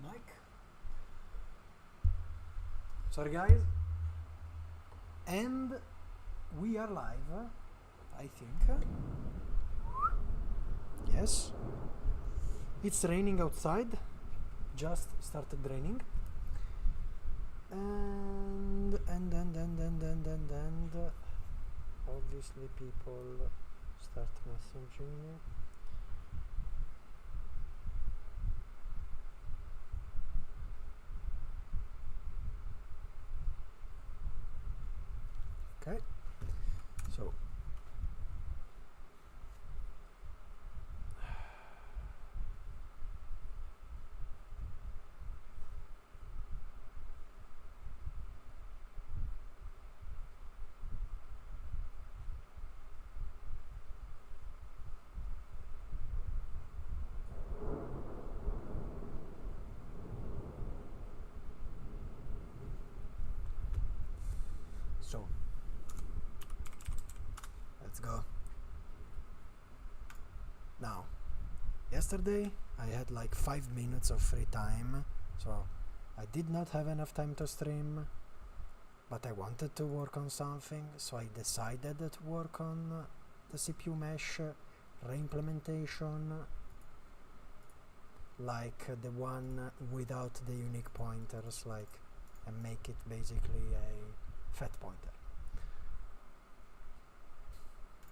mic. Sorry guys. And we are live, I think. Yes. It's raining outside. Just started raining. And obviously people start messaging me. Okay, so let's go. Now, yesterday I had like 5 minutes of free time, so I did not have enough time to stream, but I wanted to work on something, so I decided to work on the CPU mesh reimplementation, like the one without the unique pointers, like, and make it basically a fat pointer.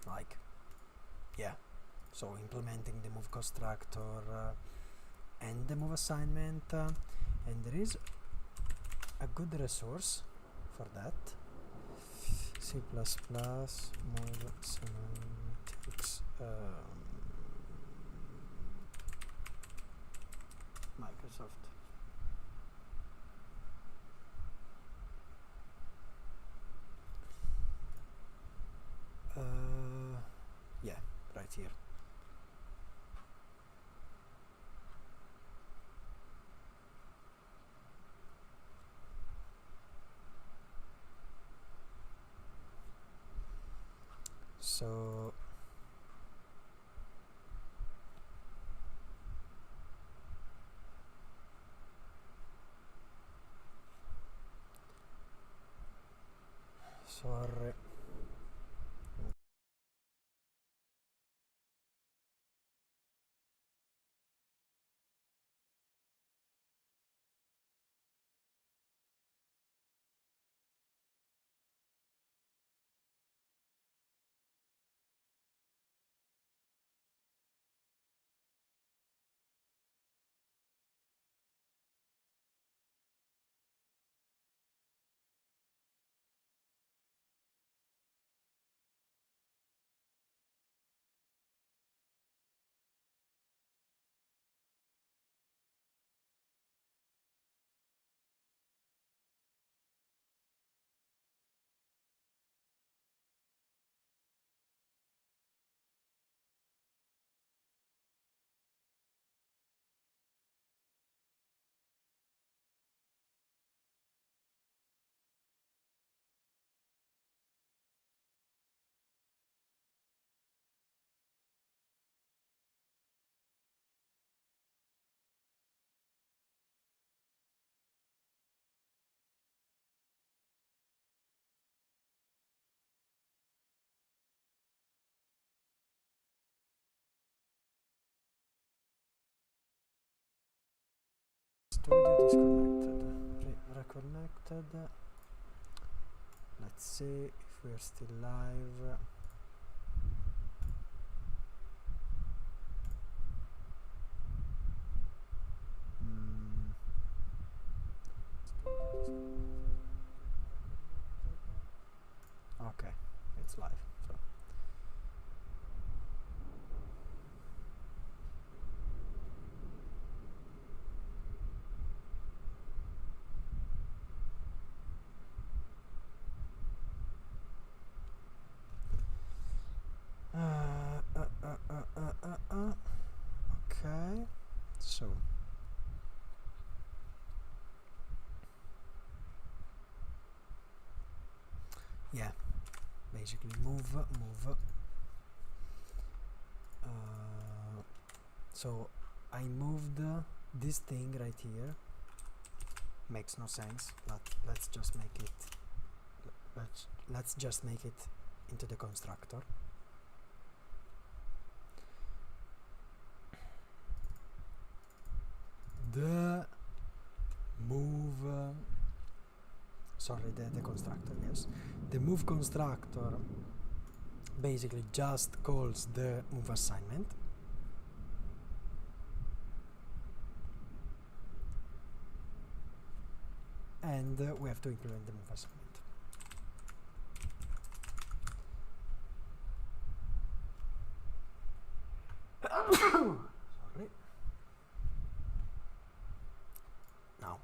Like, yeah, so implementing the move constructor and the move assignment, and there is a good resource for that. C++ move semantics, Microsoft. Yeah, right here. So sorry. Studio disconnected. Reconnected. Let's see if we're still live. Okay, it's live. So. Okay, so yeah, basically move. So I moved this thing right here makes no sense, but let's just make it into the constructor. The move the constructor, yes. The move constructor basically just calls the move assignment, and we have to implement the move assignment. Sorry. Now.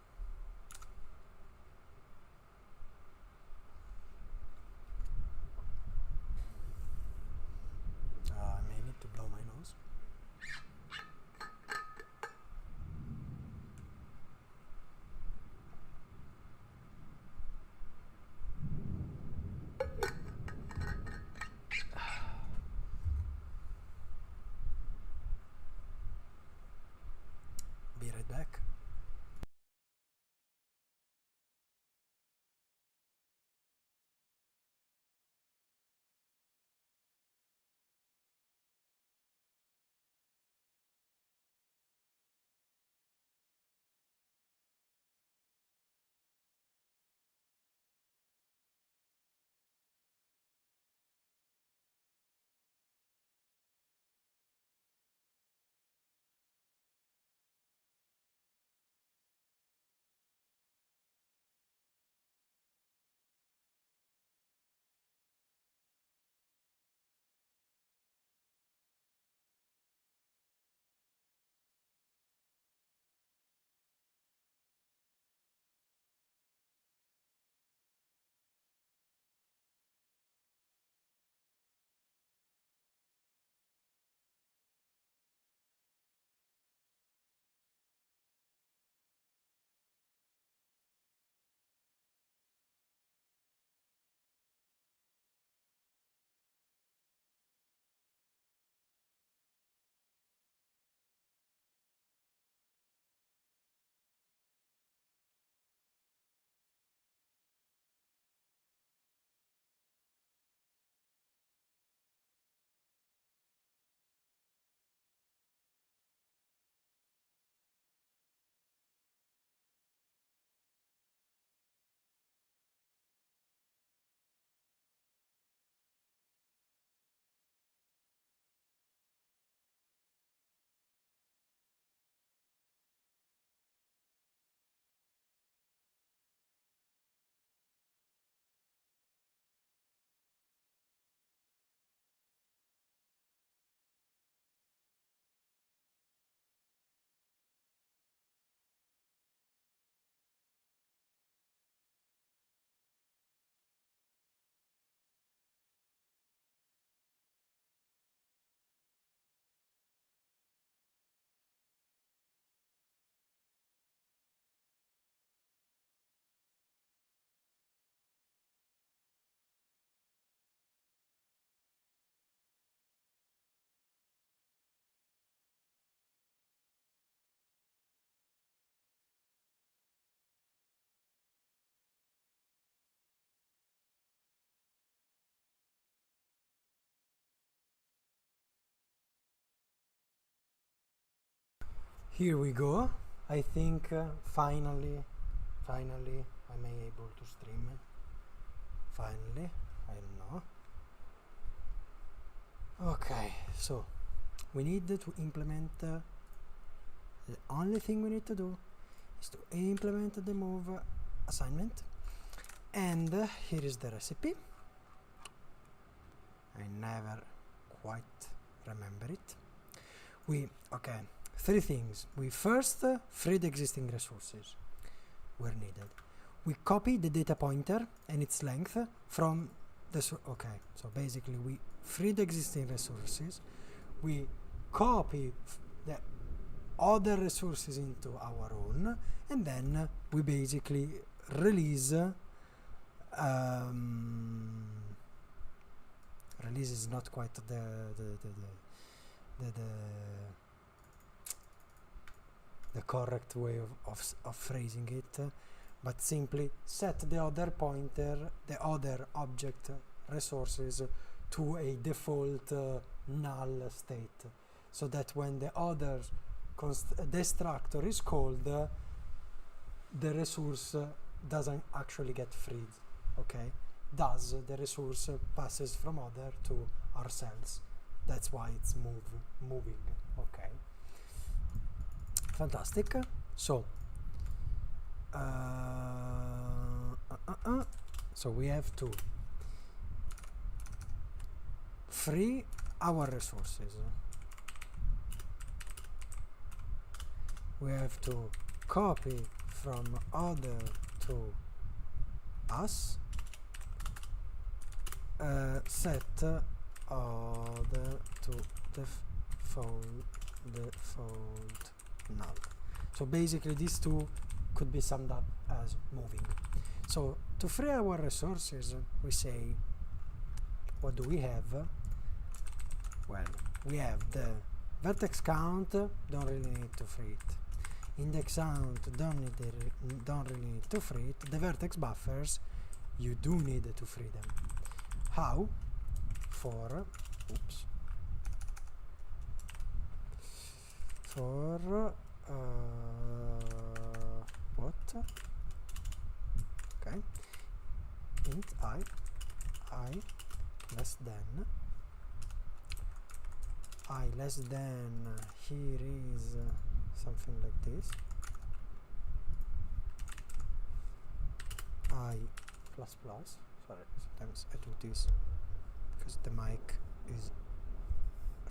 I may need to blow my nose. Be right back. Here we go. I think finally I may able to stream. Finally, I don't know. Okay, so we need to implement the only thing we need to do is to implement the move assignment, and here is the recipe. I never quite remember it. Okay, three things. We first free the existing resources where needed. We copy the data pointer and its length from the okay, so basically we free the existing resources, we copy the other resources into our own, and then we basically release release is not quite the correct way of phrasing it. but simply set the other pointer, the other object resources to a default null state, so that when the other destructor is called, the resource doesn't actually get freed, okay? Thus, the resource passes from other to ourselves. That's why it's moving, okay? Fantastic. So, so we have to free our resources. We have to copy from other to us, set other to default null. So basically these two could be summed up as moving. So to free our resources, we say, what do we have? Well, we have the vertex count, don't really need to free it. Index count, don't really need to free it. The vertex buffers, you do need to free them. How? For what? Okay. Int I less than here is something like this, I plus plus. Sorry, sometimes I do this because the mic is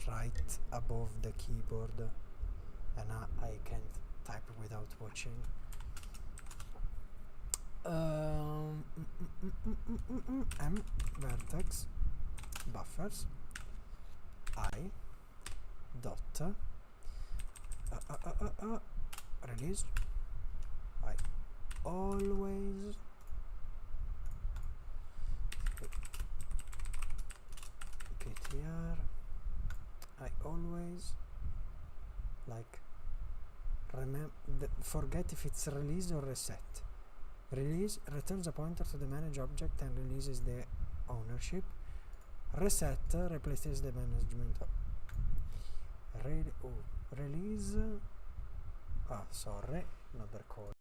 right above the keyboard and I can't type without watching. M vertex buffers I dot release. I always KTR. I always like forget if it's release or reset. Release returns a pointer to the manage object and releases the ownership. Reset replaces the management. Release. Sorry, another call.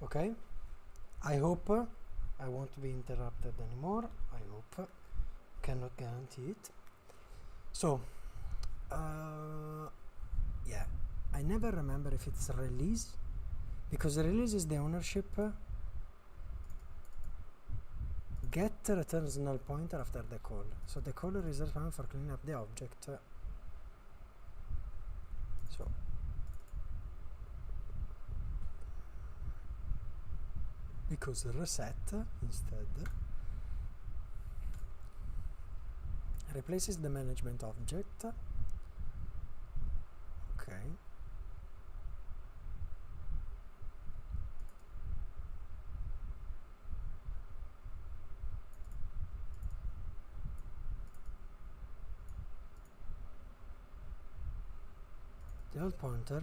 Okay, I hope I won't be interrupted anymore. I hope, cannot guarantee it. So yeah, I never remember if it's release, because release is the ownership, get returns null pointer after the call. So the caller is responsible for cleaning up the object. So because reset instead replaces the management object. Okay. The old pointer,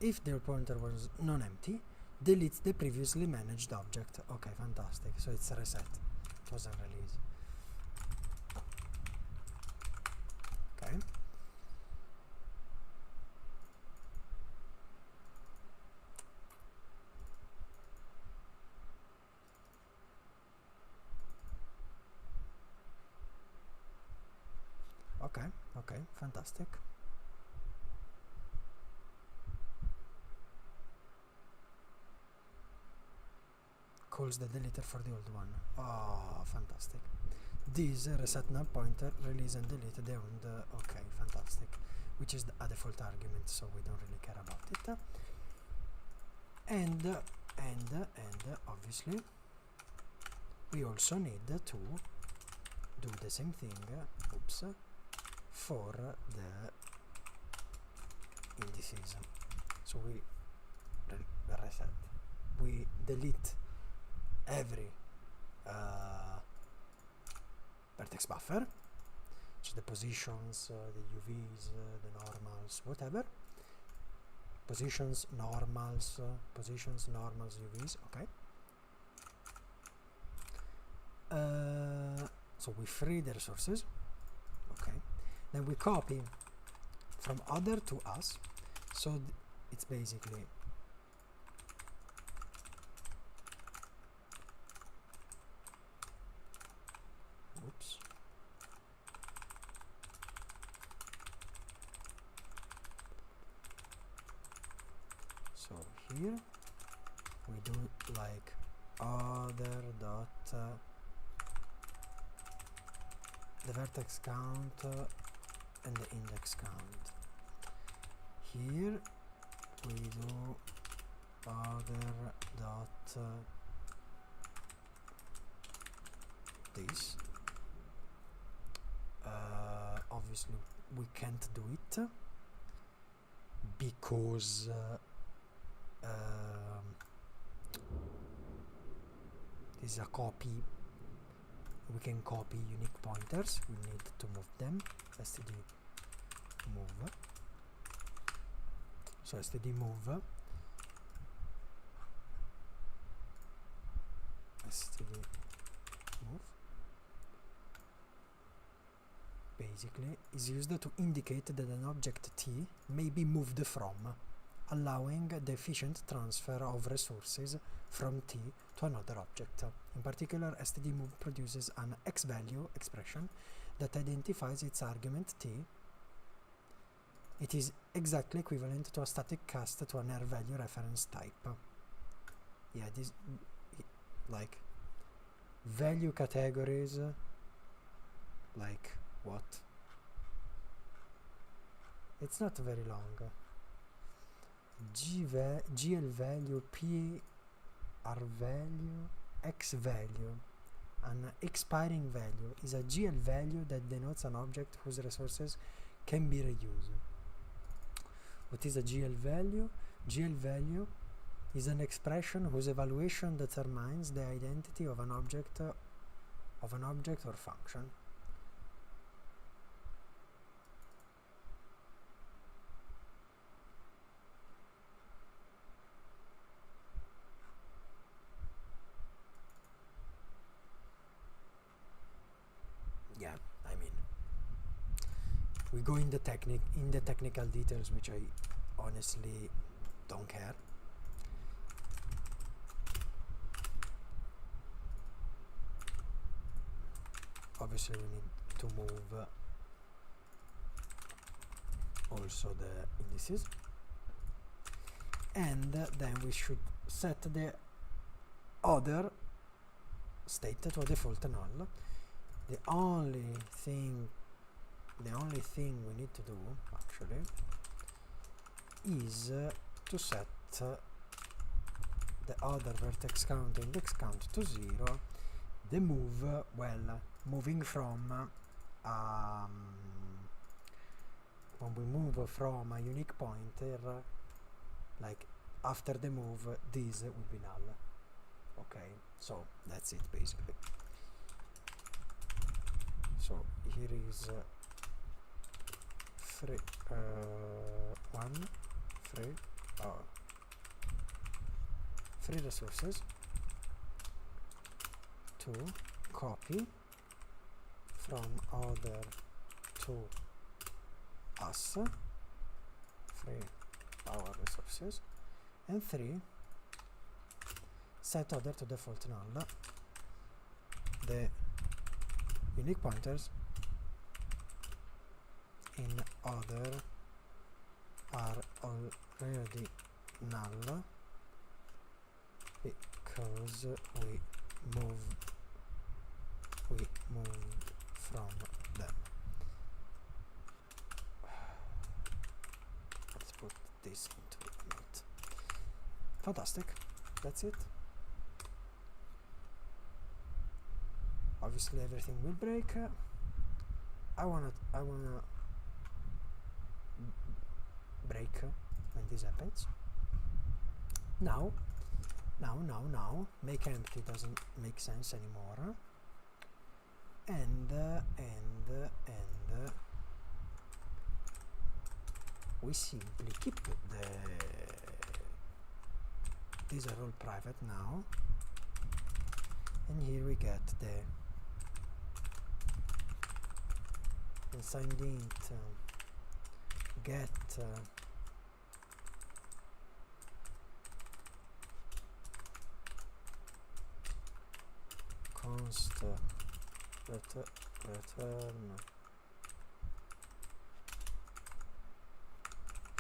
if the old pointer was non-empty, deletes the previously managed object. Okay, fantastic. So it's a reset. It was a release. Okay. Okay, fantastic. Calls the deleter for the old one. Oh, fantastic. This reset null pointer, release and delete the old. Okay, fantastic. Which is a default argument, so we don't really care about it. And obviously, we also need to do the same thing. Oops. For the indices. So we reset. We delete every vertex buffer, so the positions, the UVs, the normals, whatever. Positions, normals, UVs, okay. So we free the resources, okay. Then we copy from other to us, so it's basically oops. So here we do like other dot the vertex count and the index count. Here we do other dot this. Obviously we can't do it because this is a copy. We can copy unique pointers. We need to move them. std move. So std move. std move basically is used to indicate that an object T may be moved from, allowing the efficient transfer of resources from T to another object. In particular, std move produces an x-value expression that identifies its argument T. It is exactly equivalent to a static cast to an r-value reference type. Yeah, this like value categories, like what? It's not very long. GL value, P R value, X value. An expiring value is a GL value that denotes an object whose resources can be reused. What is a GL value? GL value is an expression whose evaluation determines the identity of an object or function. Yeah, I mean, we go in the technical details, which I honestly don't care. Obviously we need to move also the indices, and then we should set the other state to a default null. The only thing we need to do actually is to set the other vertex count and index count to 0. The move, moving from when we move from a unique pointer, like after the move, this will be null. Okay, so that's it basically. So here is free resources to copy from other to us, free our resources, and 3 set other to default null. The unique pointers in other are already null because we moved from them. Let's put this into a note. Fantastic. That's it. Obviously everything will break. I wanna break when this happens. Now make empty doesn't make sense anymore, and we simply keep these are all private now, and here we get the inside int get const return.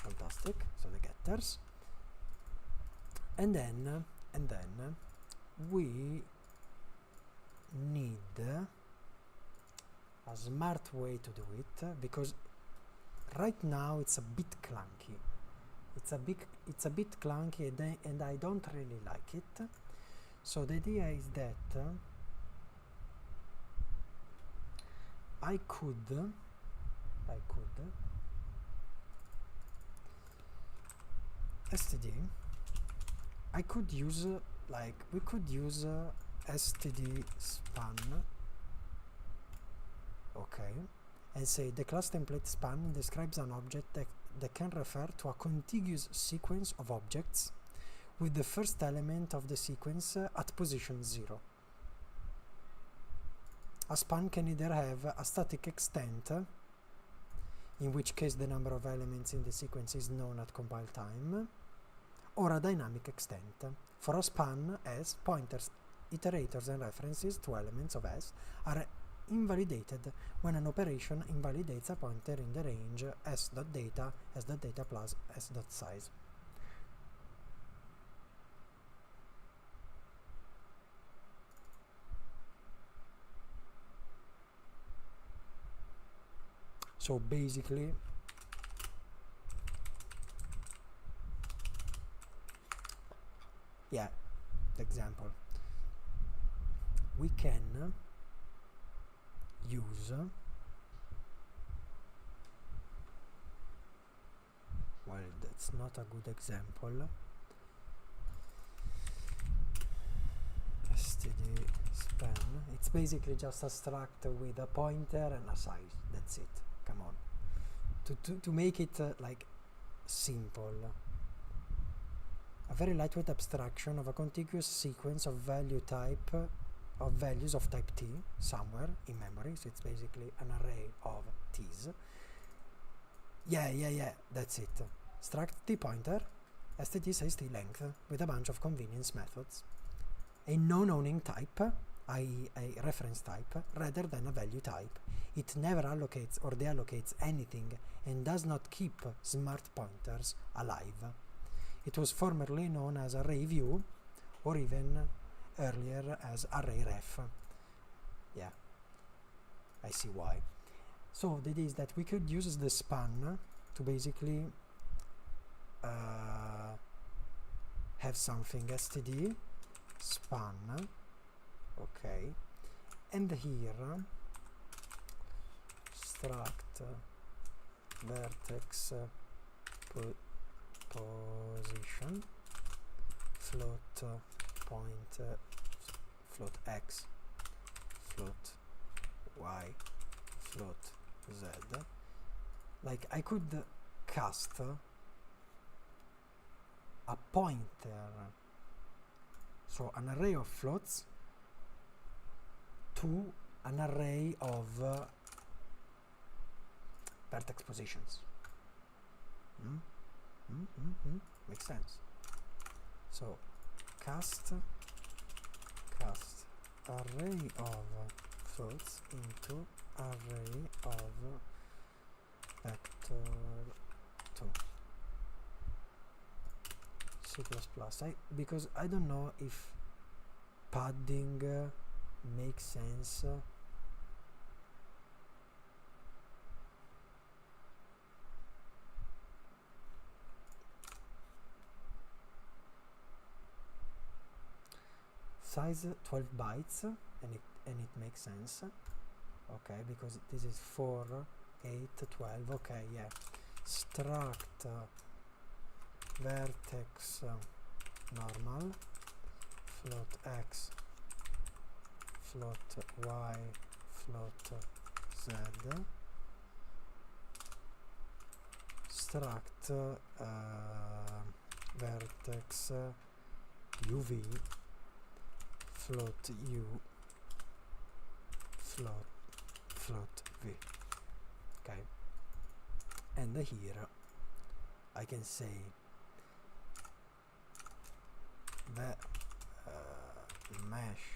Fantastic. So the getters, and then we need a smart way to do it, because right now it's a bit clunky. It's a bit clunky, and I don't really like it. So the idea is that I could std. I could use we could use std span, okay, and say the class template span describes an object that can refer to a contiguous sequence of objects with the first element of the sequence at position 0. A span can either have a static extent, in which case the number of elements in the sequence is known at compile time, or a dynamic extent. For a span, S, pointers, iterators and references to elements of S are invalidated when an operation invalidates a pointer in the range s.data plus s.size. So basically, yeah, the example, we can use, well, that's not a good example, std span. It's basically just a struct with a pointer and a size. That's it. Come on, to make it like simple, a very lightweight abstraction of a contiguous sequence of values of type t somewhere in memory. So it's basically an array of t's. Yeah, that's it. Struct t pointer, std says t length with a bunch of convenience methods, a non-owning type, i.e. a reference type, rather than a value type. It never allocates or deallocates anything and does not keep smart pointers alive. It was formerly known as array view or even earlier as array ref. Yeah, I see why. So the idea is that we could use the span to basically have something std span, okay, and here struct vertex position float point float x float y float z. Like I could cast a pointer, so an array of floats to an array of vertex positions. Makes sense. So cast array of floats into array of vector 2 C++. Because I don't know if padding makes sense. Size 12 bytes, and it makes sense. Okay, because this is 4, 8, 12. Okay, yeah. Struct vertex normal float x float y float z struct vertex uv float u float v. Okay, and here I can say the mesh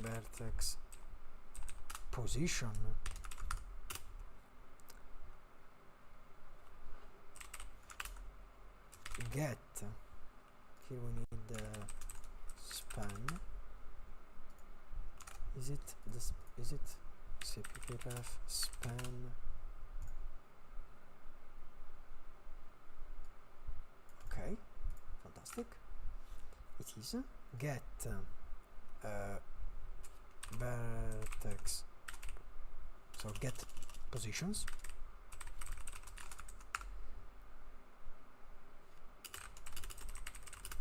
vertex position get, here we need the span, is it cppref span, okay, fantastic, it is get vertex, so get positions,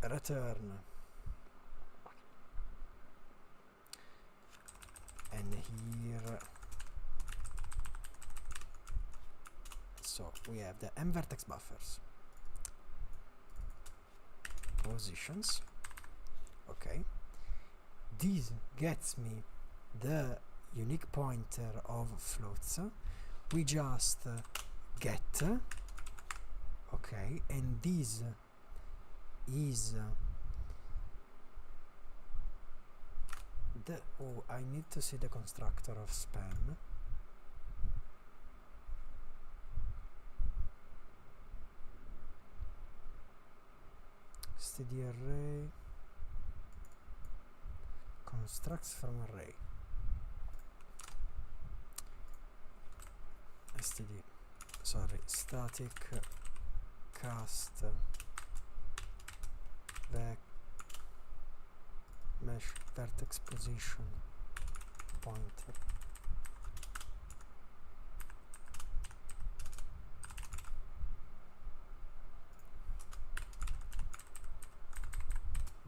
return, and here, so we have the m vertex buffers positions. Okay, this gets me the unique pointer of floats. We just get, okay, and this is the, oh, I need to see the constructor of span. Std array constructs from array. Std, sorry, static cast mesh vertex position pointer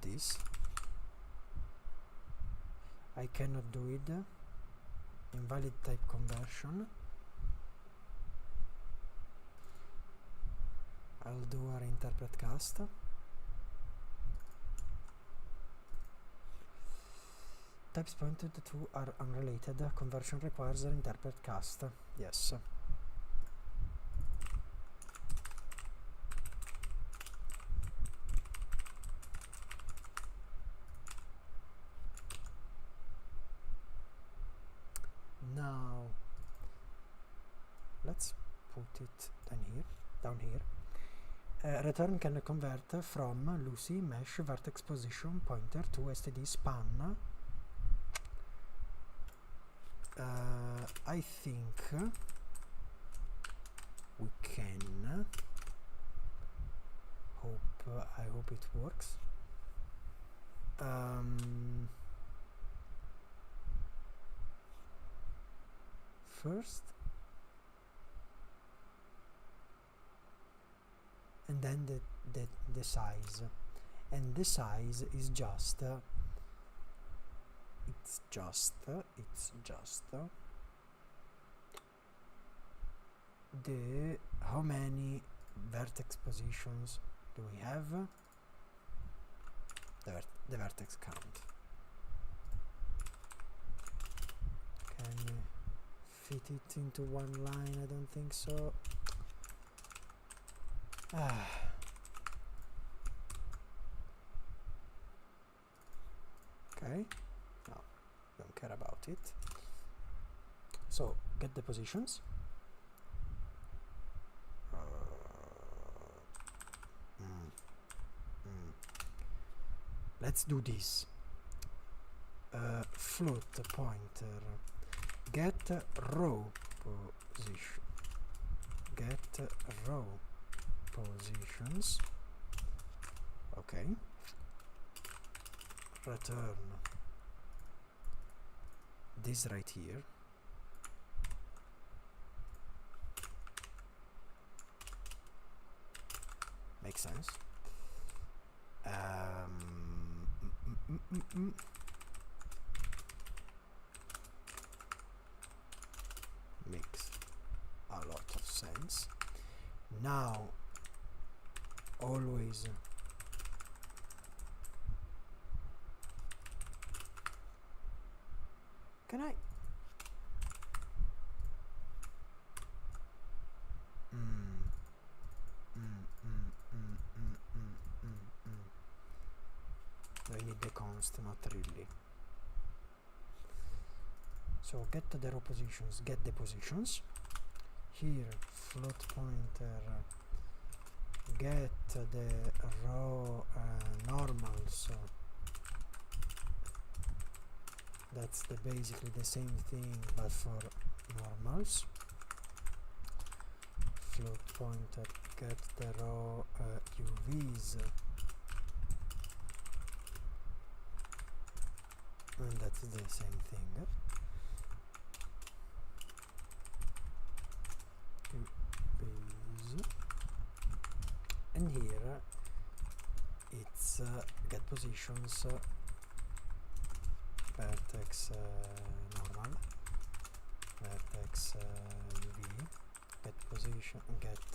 this. I cannot do it, invalid type conversion. I'll do our interpret cast. Types pointed to are unrelated. Conversion requires an interpret cast. Yes. Now let's put it down here. Return can convert from Lucy mesh vertex position pointer to std span. I think we can. I hope it works. First, and then the size, and the size is just it's just the how many vertex positions do we have? The vertex count. Can we fit it into one line? I don't think so. Okay, no, don't care about it. So get the positions. Let's do this. Float pointer get row position, get row positions. Okay, return this right here. Makes sense. Makes a lot of sense. Now always can I I need the const, not really. So get the row positions, get the positions. Here float pointer get the row normals. That's basically the same thing but for normals. Float pointer get the row UVs. And that's the same thing. UVs. And here it's get positions vertex normal, vertex UV, get position, get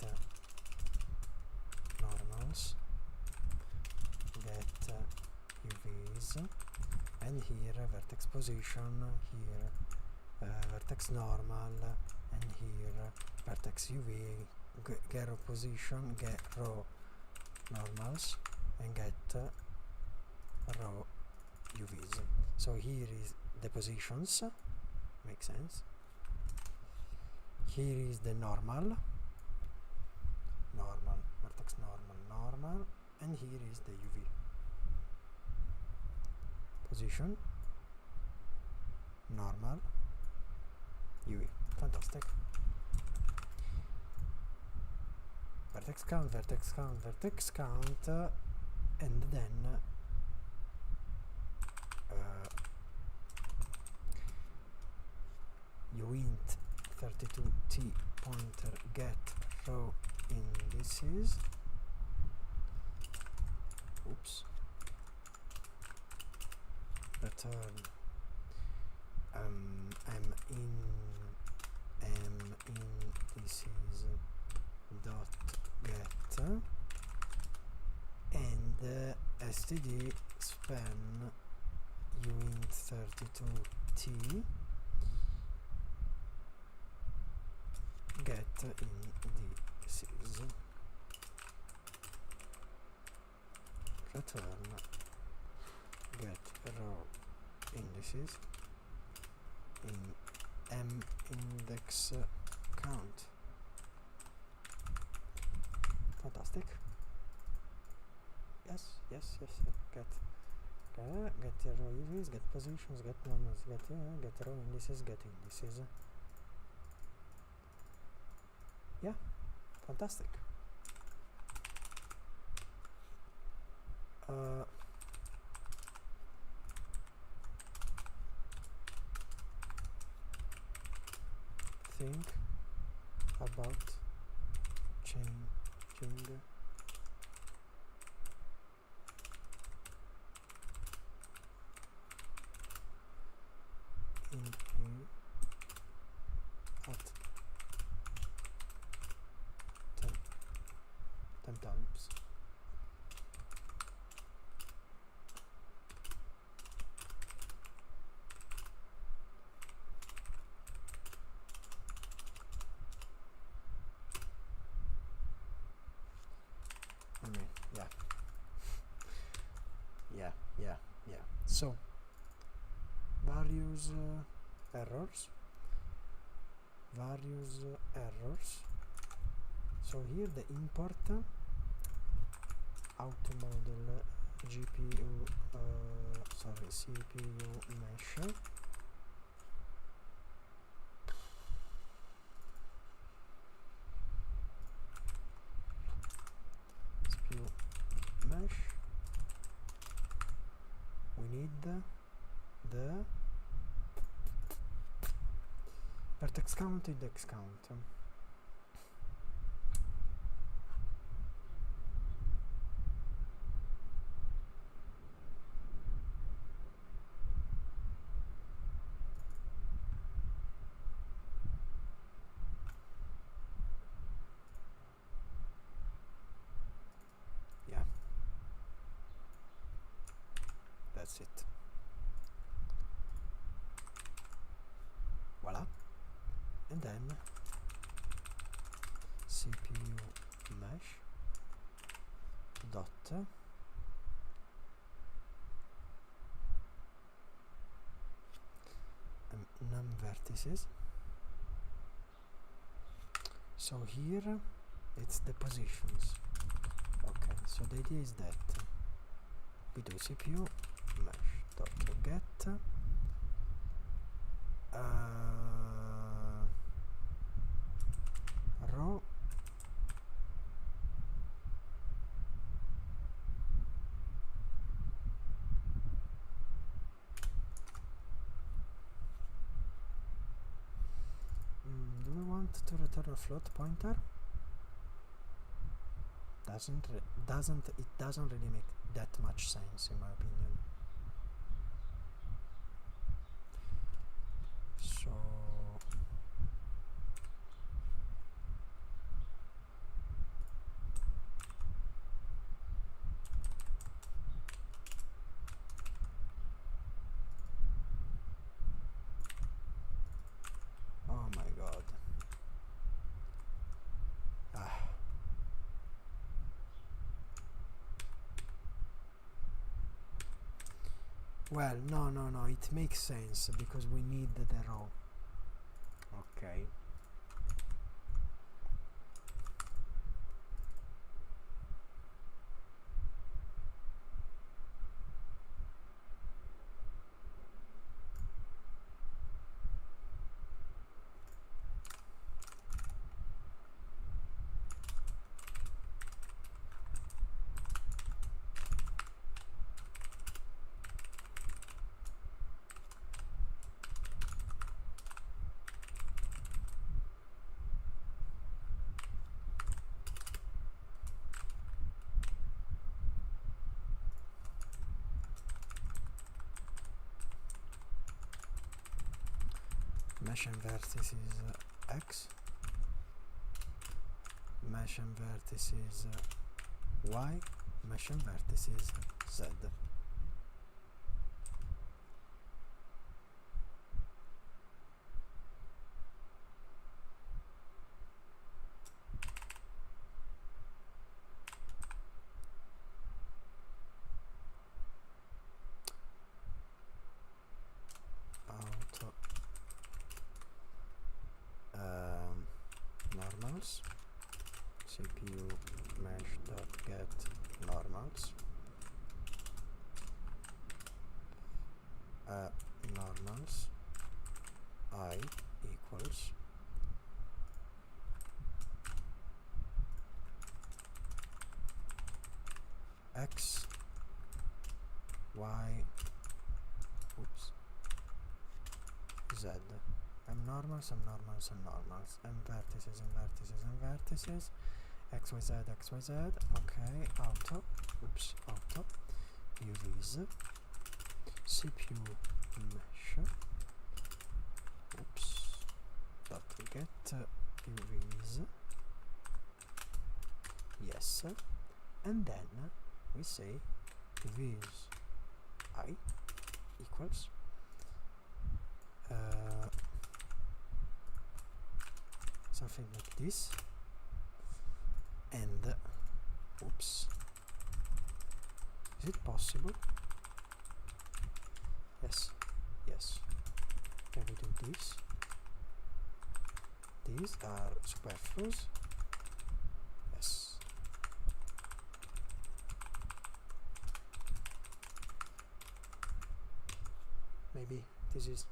normals, get UVs, and here vertex position, here vertex normal, and here vertex UV, get row position, get row normals, and get row UVs. So here is the positions, makes sense. Here is the normal, vertex normal, and here is the UV. Position, normal, UV. Fantastic. Vertex count, vertex count, vertex count, and then uint 32t pointer get row indices. Oops. Return indices dot get and std span uint 32t get indices. Return get row indices in index count. Fantastic. Yes. Get the row images, get positions, get normals, get row indices, get indices. Yeah, fantastic. Think about changing in at 10 times. I mean, yeah. So, various errors. So here the import auto model CPU CPU mesh we need the vertex count, index count. Yeah, that's it. Voila. And then CPU mesh dot num vertices. So here it's the positions. Okay, so the idea is that we do CPU mesh dot get row do we want to return a float pointer? It doesn't really make that much sense in my opinion. So oh my god. Well, no, it makes sense because we need the row. Okay. Mesh and vertices X, mesh and vertices Y, mesh and vertices Z. Normals, CPU mesh dot get normals, normals I equals x, y, oops, z, m normals, m normals, m normals, m vertices, m vertices, m vertices, xyz, xyz, okay, auto, oops, auto, UVs, CPU mesh, oops, dot get UVs, yes, and then we say UVs I equals something like this, and oops, is it possible? Yes, yes, can we do this? These are superfluous, yes. Maybe this is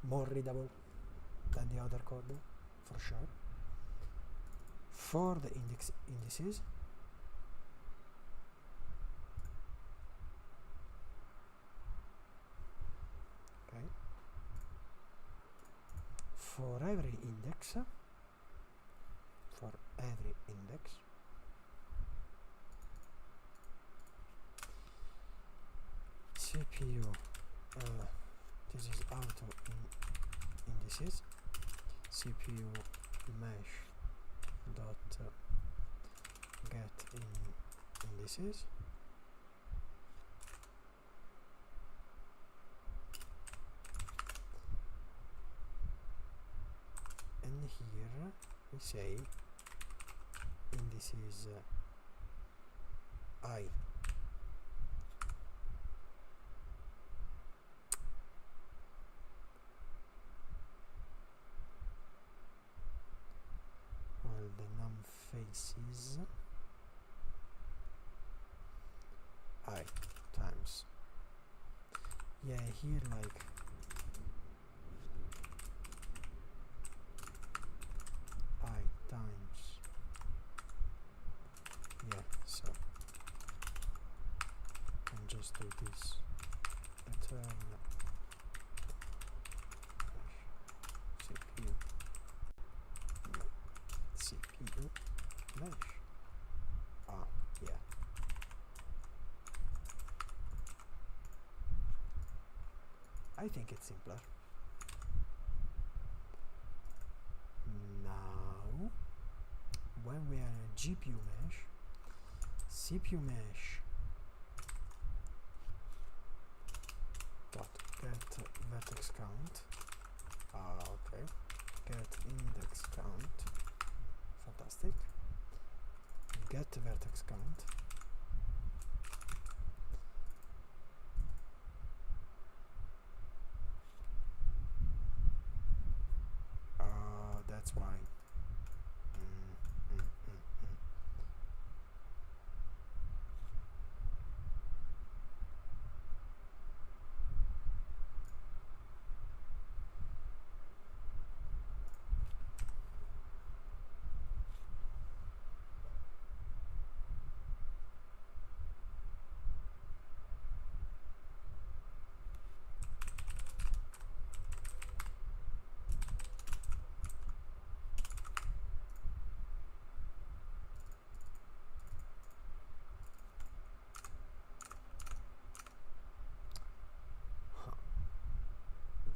more readable than the other code, for sure. For the indices, okay, for every index, CPU, this is auto indices, CPU mesh dot get indices, and here we say indices I. Well, the num faces I times, yeah, here like I times, yeah, so and just do this, return CPU mesh, yeah, I think it's simpler. Now when we are in a GPU mesh, CPU mesh dot get vertex count, okay, get index count, fantastic, get vertex count, that's why.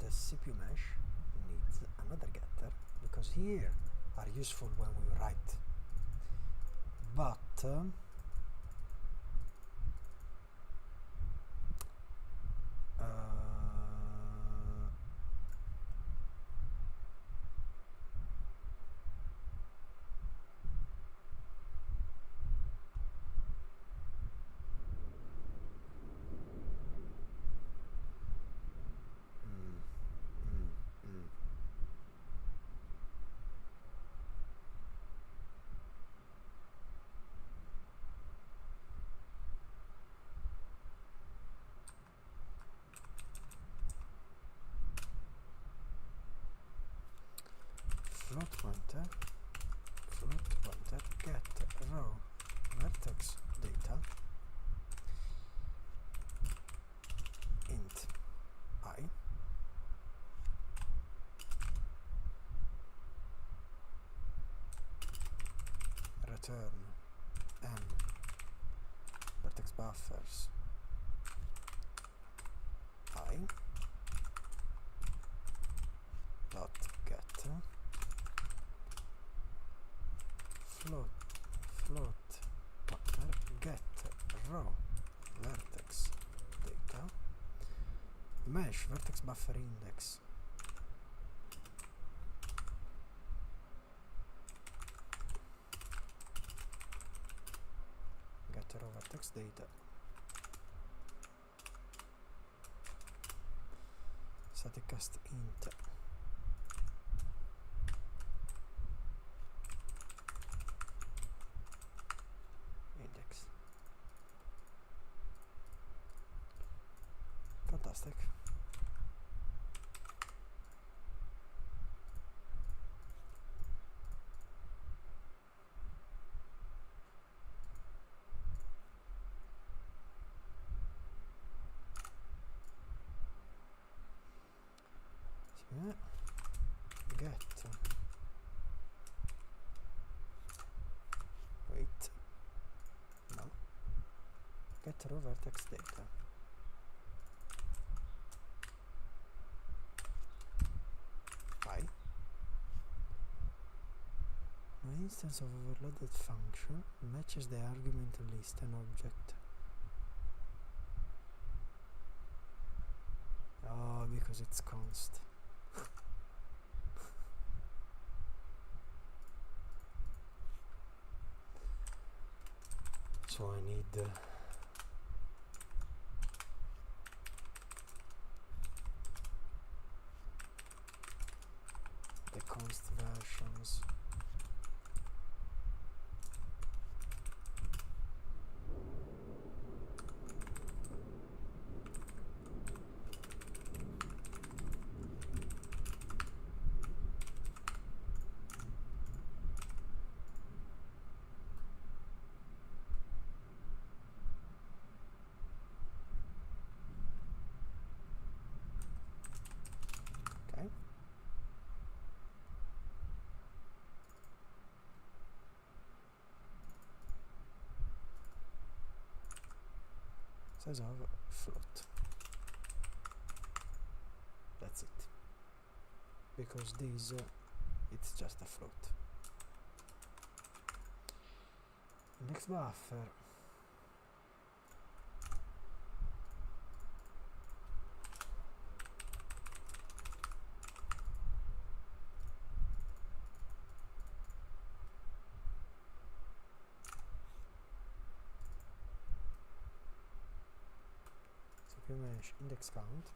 The CPU mesh needs another getter because here are useful when we write, but pointer get row vertex data int I return m vertex buffers I dot get float pointer get row vertex data mesh vertex buffer index get row vertex data static cast int index. Fantastic. So, get wait no get row vertex data I my instance of overloaded function matches the argument list and object. Oh, because it's const. So I need the const versions. Okay. Size of float. That's it. Because this it's just a float. Index buffer. Mesh index count,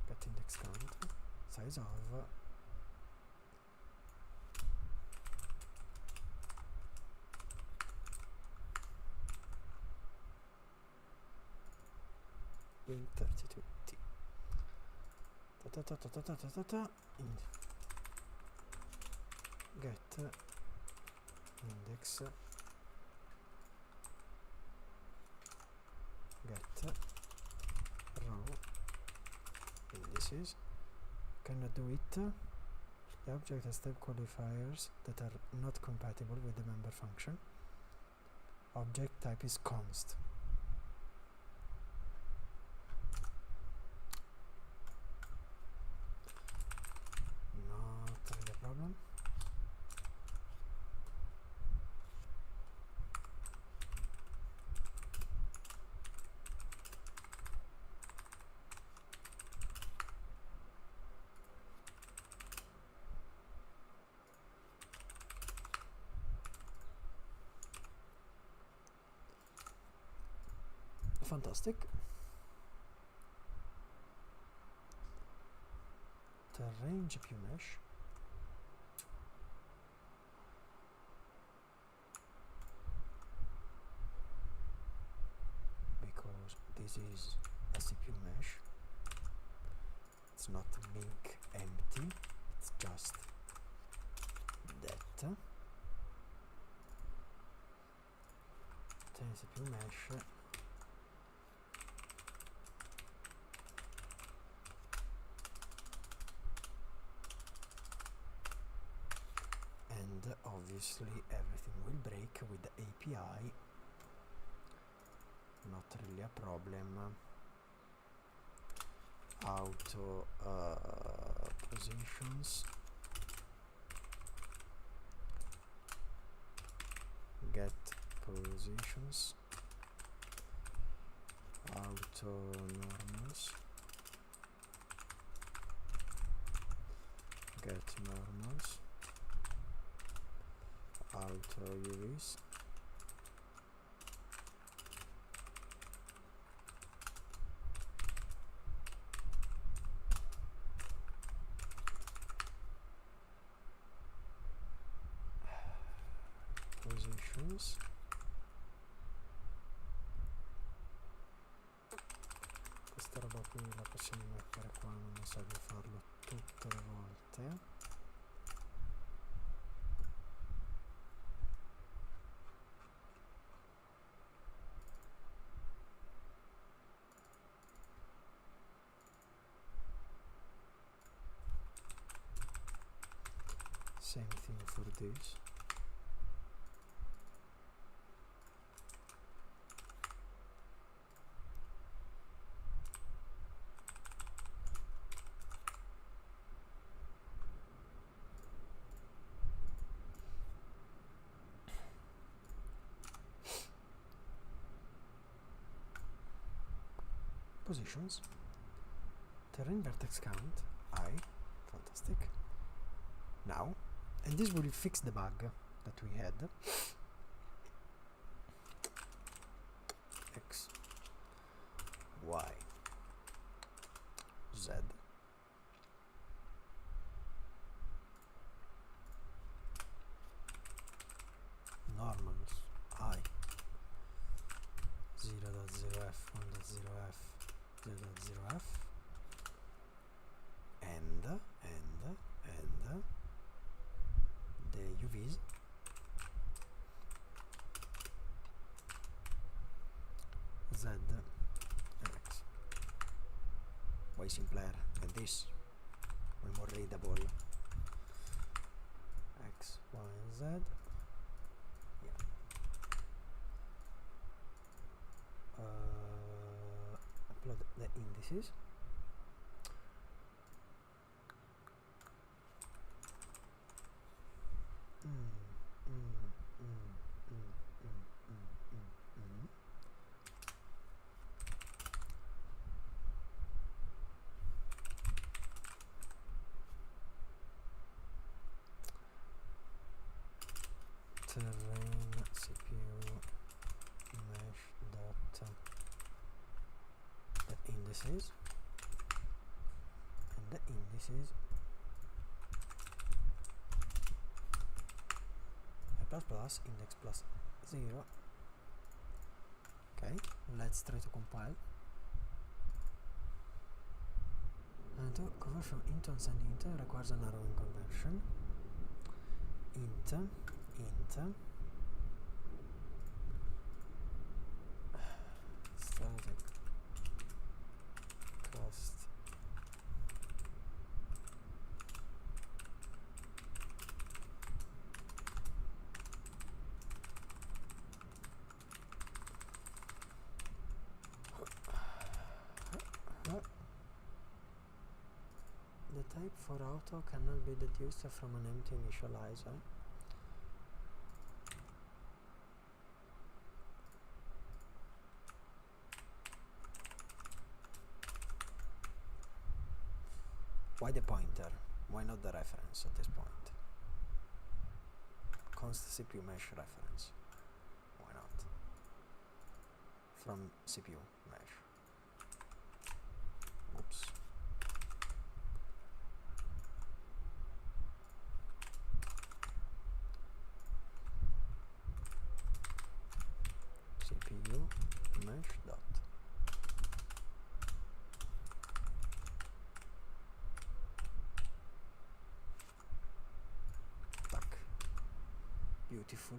get index count, size of in 32t. Get index get row indices. Cannot do it. The object has step qualifiers that are not compatible with the member function. Object type is const. Not really a problem. Fantastic. The range mesh because this is a CPU mesh. It's not link empty. It's just miscellaneous CPU mesh, and obviously everything will break with the API, not really a problem. Auto positions, get positions, auto normals, get normals, auto UVs, positions, questa roba qui la possiamo mettere qua, non mi serve farlo tutte le volte. Same thing for this. Positions, terrain vertex count, I, fantastic. Now, and this will fix the bug that we had. X, Y, Z. Normals, I, 0.0f, 1.0f, 0.0f, and the UVs, Z and X. Way simpler than this, way more readable. X, Y, and Z. Yeah. Upload the indices. Terrain CPU mesh dot the indices, and the indices plus index plus 0. Okay, let's try to compile. And to convert from int on send int requires an arrowing conversion. Int static cost the type for auto cannot be deduced from an empty initializer. Why the pointer? Why not the reference at this point? Const CPU mesh reference. Why not? From CPU mesh. Oops. CPU mesh dot. Beautiful.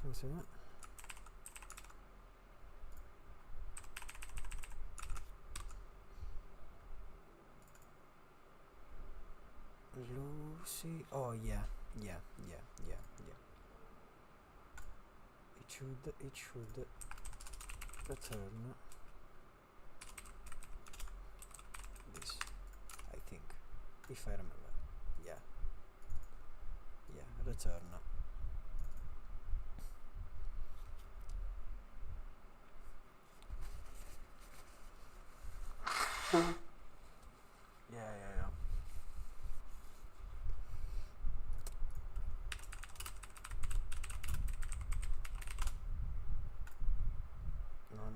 Lucy. Oh yeah. It should return this, I think, if I remember. Yeah, return. Yeah.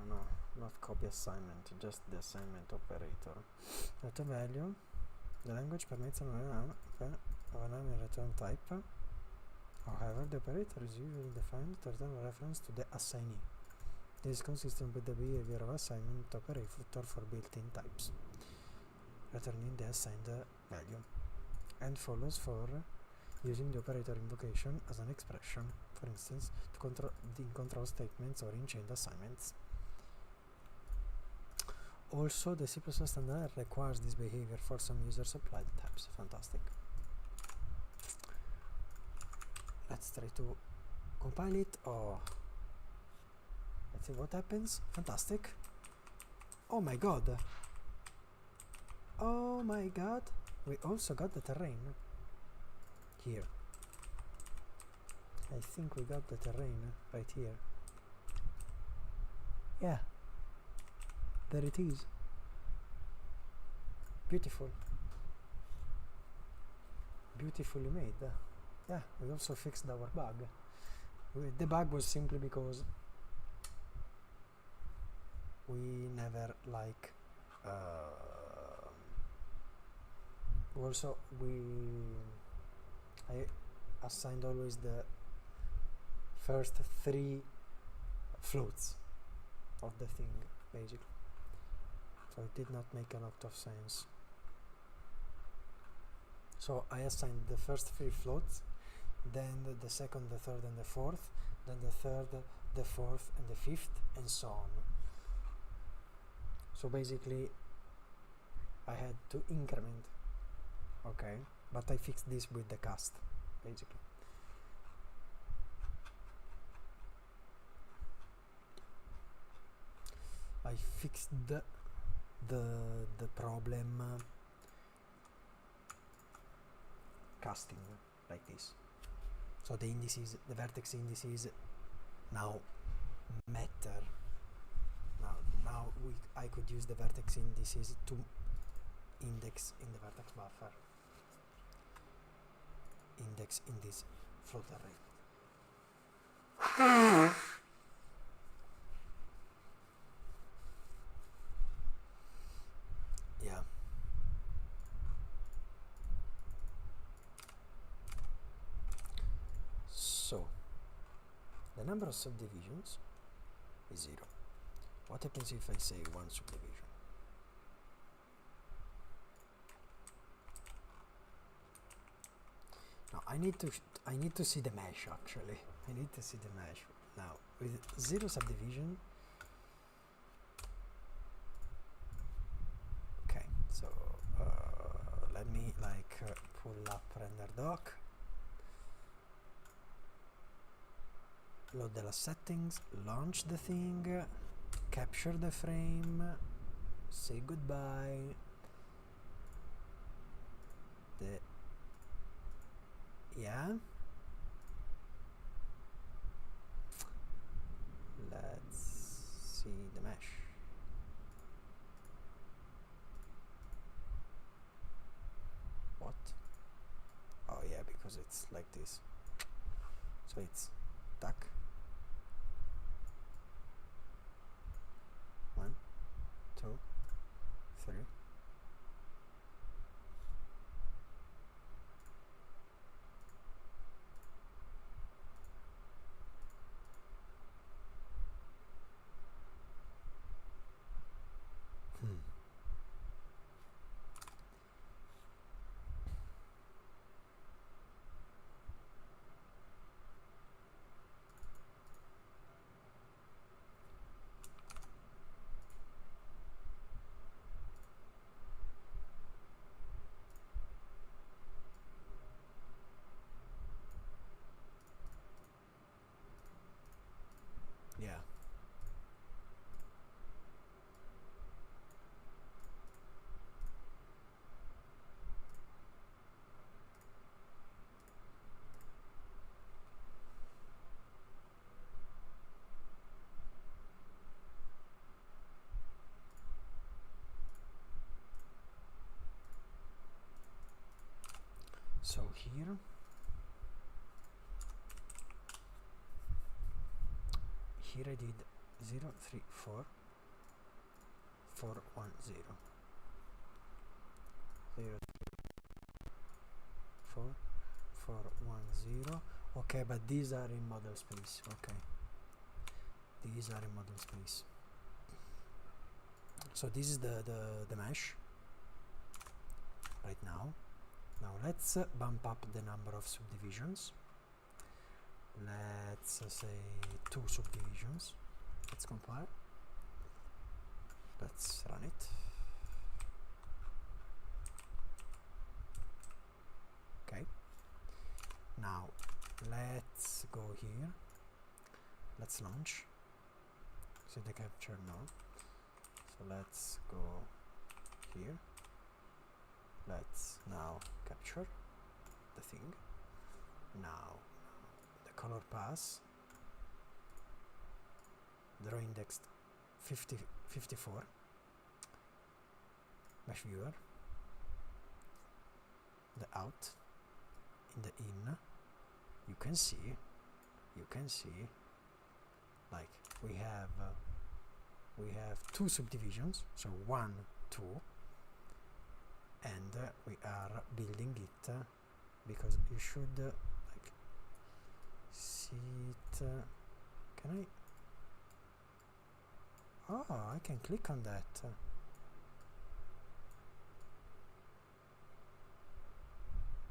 No, not copy assignment, just the assignment operator. Data value. The language permits an return type. However, the operator is usually defined to return a reference to the assignee. This is consistent with the behavior of assignment operator for built-in types, returning the assigned value, and follows for using the operator invocation as an expression, for instance, to control the control statements or in chained assignments. Also, the C++ standard requires this behavior for some user-supplied types. Fantastic. Let's try to compile it. Oh, let's see what happens. Fantastic. Oh my god. Oh my god. We also got the terrain here. I think we got the terrain right here. Yeah. There it is. Beautiful. Beautifully made. Yeah, we also fixed our bug. The bug was simply because we never also I assigned always the first 3 floats of the thing, basically. So it did not make a lot of sense. So I assigned the first 3 floats, then the second, the third, and the fourth, then the third, the fourth, and the fifth, and so on. So basically, I had to increment. Okay, but I fixed this with the cast, basically. I fixed the problem casting like this. So the indices, the vertex indices now matter. Now I could use the vertex indices to index in the vertex buffer. Index in this float array. Yeah. So the number of subdivisions is 0. What happens if I say 1 subdivision? Now I need to see the mesh actually. I need to see the mesh. Now with 0 subdivision. Okay, so let me pull up render doc. Load the last settings, launch the thing, capture the frame, say goodbye. Yeah. Let's see the mesh. What? Oh yeah, because it's like this. So it's duck. 1, 2, 3. So here I did 0 3 4 4 1 0 0 4 4 1 0. Okay, but these are in model space. Okay, these are in model space. So this is the mesh right now. Now let's bump up the number of subdivisions. Let's say 2 subdivisions. Let's compile. Let's run it. Okay. Now let's go here. Let's launch. See the capture now. So let's go here. Let's now capture the thing. Now the color pass, draw indexed 54, mesh viewer, the out, in the in, you can see like we have 2 subdivisions, so 1 2, and we are building it because you should like see it. Can I can click on that.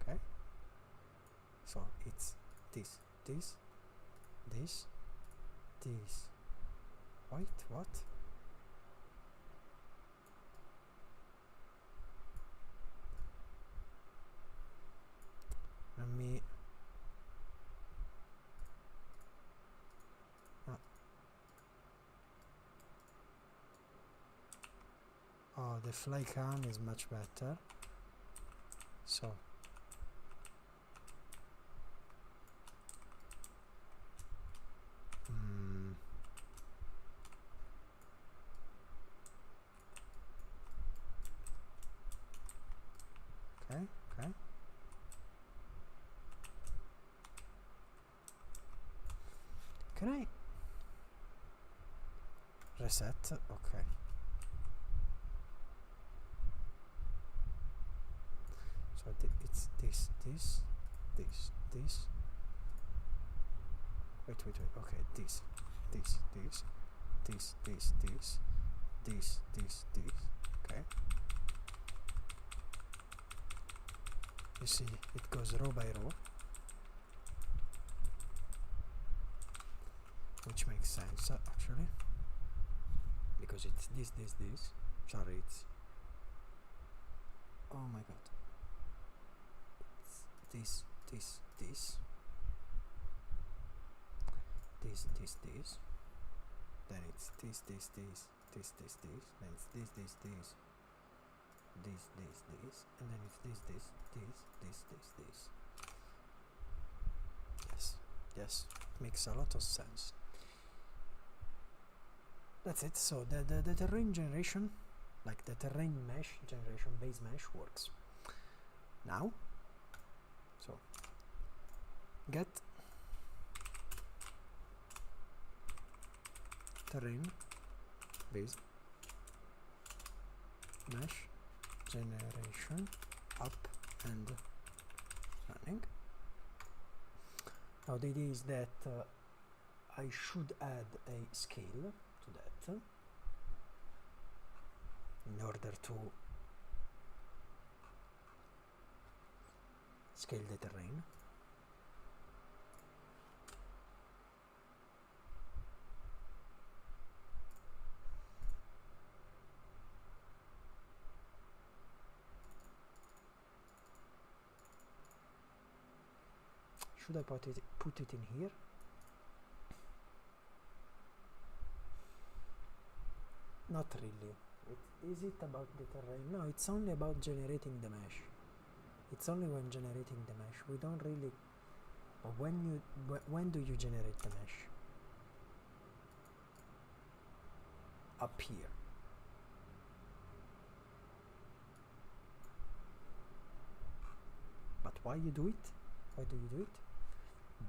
Okay, so it's this. Wait, what? Let me oh, the fly cam is much better. So okay. Can I reset? Okay. So it's this. Wait. Okay, this. Okay. You see, it goes row by row, which makes sense actually, because it's this. Sorry, it's. Oh my god. It's this. Then it's this, then it's this, and then it's this. Yes, it makes a lot of sense. That's it. So the terrain generation, like the terrain mesh generation, base mesh works now. So get terrain base mesh generation up and running. Now the idea is that I should add a scale to that in order to scale the terrain. Should I put it in here? Not really. Is it about the terrain? No, it's only about generating the mesh. It's only when generating the mesh. We don't really. But when do you generate the mesh? Up here. But why you do it? Why do you do it?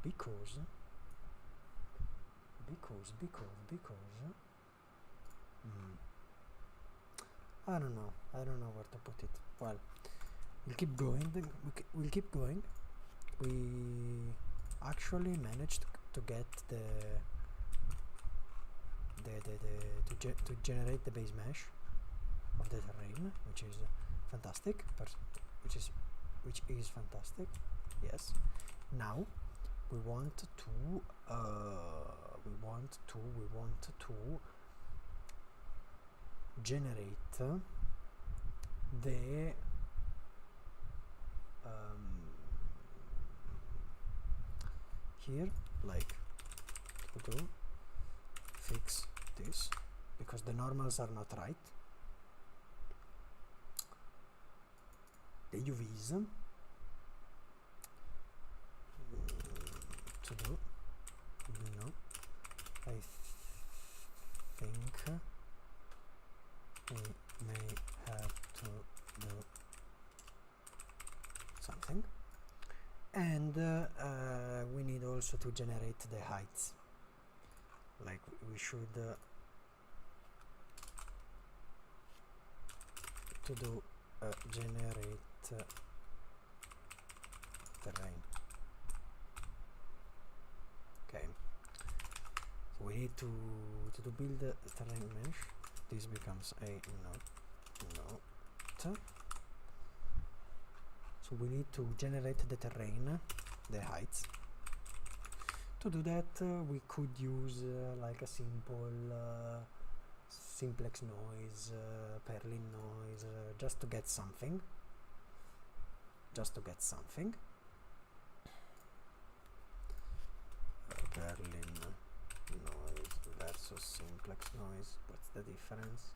Because I don't know where to put it. Well, we'll keep going. We'll keep going. We actually managed to get to generate the base mesh of the terrain, which is fantastic. Which is fantastic. Yes. Now we want to generate the here, like, to do fix this because the normals are not right. The UVs to do, no, I think we may have to do something, and we need also to generate the heights. Like we should to do generate terrain. Okay, so we need to build the terrain mesh. This becomes a node. So we need to generate the terrain, the heights. To do that, we could use like a simple simplex noise, Perlin noise, just to get something. Perlin noise versus simplex noise. What's the difference?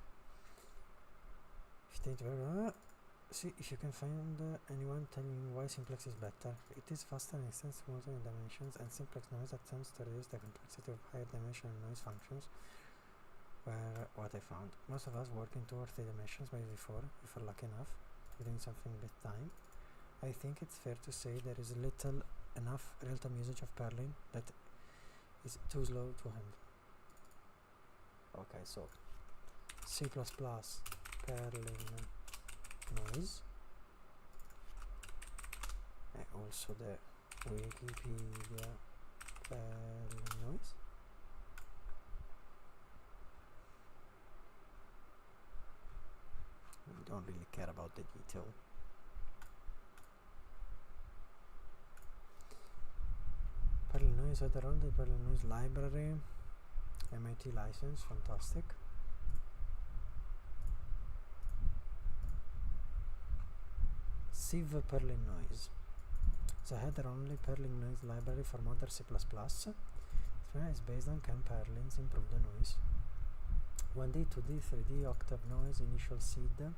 See if you can find anyone telling you why simplex is better. It is faster and extends smoother in dimensions, and simplex noise attempts to reduce the complexity of higher dimensional noise functions. Where what I found, most of us working towards 3 dimensions by before, if we're lucky enough, doing something with time. I think it's fair to say there is little enough real-time usage of Perlin that is too slow to handle. Okay, so C++ Perlin noise, and also the Wikipedia Perlin noise. We don't really care about the detail. Perlin noise at around the Perlin noise library, MIT license, fantastic. Sieve Perlin noise. It's a header-only Perlin noise library for modern C++. This is based on CAM Perlins, improve the noise. 1D, 2D, 3D, octave noise, initial seed.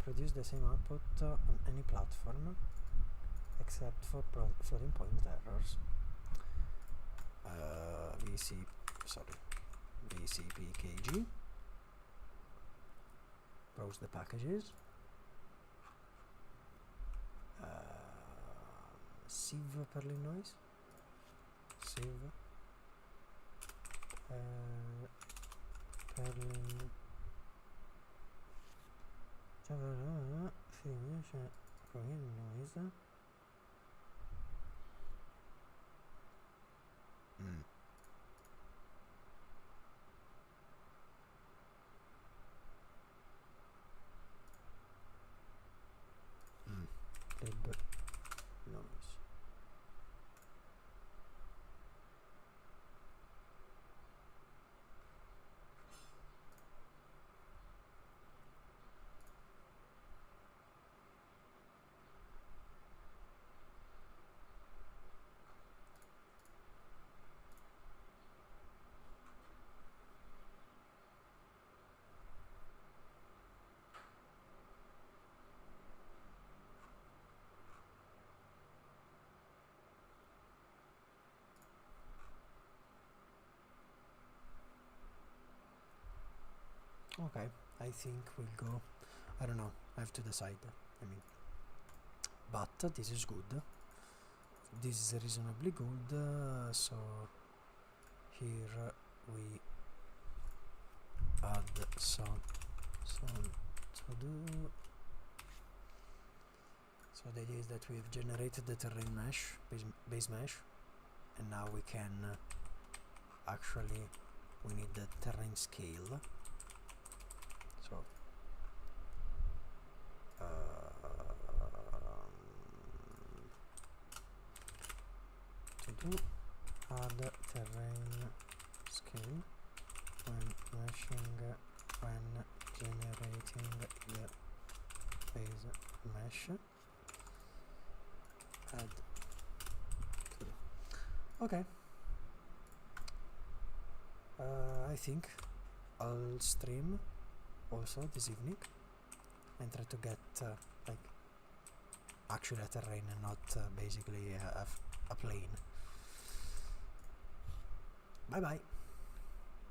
Produce the same output on any platform, except for floating point errors. VCPKG. Browse the packages. Sieve Perlin noise. Sieve Perlin finish noise. Lib noise. Okay, I think we'll go. I don't know. I have to decide. I mean, but this is good. This is reasonably good, so here we add some to do. So the idea is that we have generated the terrain mesh, base mesh, and now we can actually, we need the terrain scale. So to do add terrain scale when meshing, when generating the base mesh. Add to. Okay. I think I'll stream also this evening and try to get like actually a terrain and not basically a plane. Bye bye.